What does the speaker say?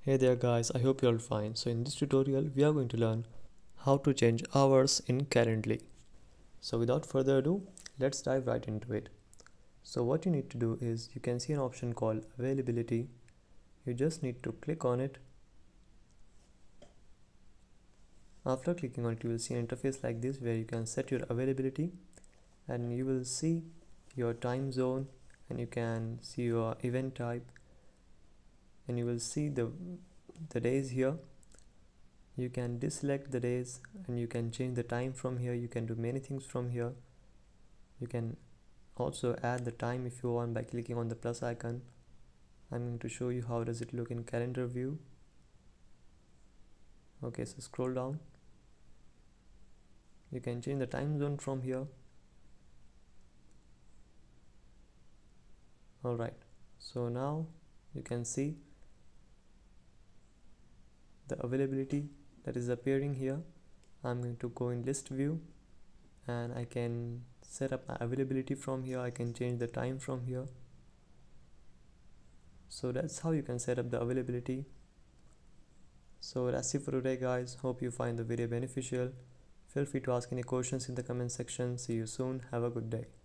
Hey there guys, I hope you're all fine. So in this tutorial, we are going to learn how to change hours in Calendly. So without further ado, let's dive right into it. So what you need to do is you can see an option called availability. You just need to click on it. After clicking on it, you will see an interface like this where you can set your availability and you will see your time zone and you can see your event type and you will see the days here. You can deselect the days and you can change the time from here. You can do many things from here. You can also add the time if you want by clicking on the plus icon. I'm going to show you how does it look in calendar view. Okay, so scroll down. You can change the time zone from here. Alright, so now you can see the availability that is appearing here. I'm going to go in list view and I can set up my availability from here. I can change the time from here. So that's how you can set up the availability. So that's it for today guys. Hope you find the video beneficial. Feel free to ask any questions in the comment section. See you soon. Have a good day.